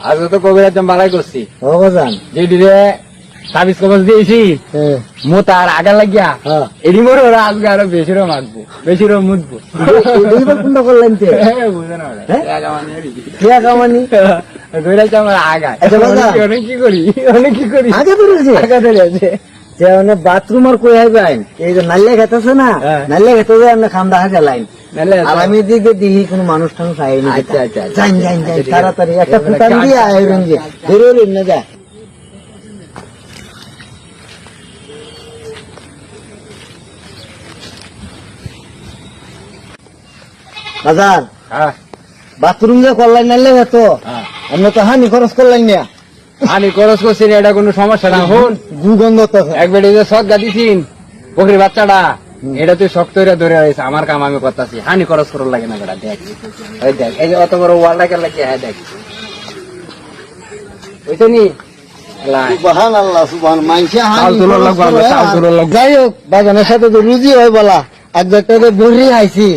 আজকে তো কবিরাজ বাড়াই করছি ও বাজান যে ডিরে তাবিজ কবজ দিয়েছি মো তার আগা লাগিয়া এডি মোর ওরা আজকে আরো বেশিরও মাখবো বেশিরও মুদবো এইবার কোনটা করলেন তে বুঝে না কে কামানি কবিরাজ আমার আগা অনেক কি করি আগে বেরিয়েছে আগা ধরে আছে যে মানে বাথরুম আর কই আইবেন এই যে নাল্লে খেতেছে না নাল্লে খেতে যায় আমরা খাম দেখা গেলাইন আর আমি দিকে দিহি কোনো মানুষ টানুষ আইনি যাই তাড়াতাড়ি একটা ফুটান দিয়ে আইবেন যে বেরোলেন না যা বাজার বাথরুম যে করলেন নাল্লে খেতো আমরা তো হানি খরচ করলেন না আমি খরচ করছি না, এটা কোনো সমস্যা না। হন দুগন্ধ তো একবার এই যে সজ্ঞা দিছিন বকরির বাচ্চাটা এটা তুই শক্ত হইরা ধরে রয়েছে আমার কাম আমি করতেছি হানি খরচ করার লাগে না বেটা দেখ ওই দেখ এই যে অত বড় ওয়ালটা কেন লাগে হ্যাঁ দেখ বুঝছো নি সুবহানাল্লাহ সুবহান মাইনসা চাল তুলোর লাগবে, চাল তুলোর লাগবে। যাই হোক বাগানের সাথে তো রুজি হয় বলা এক জায়গায় বড়ি আইছি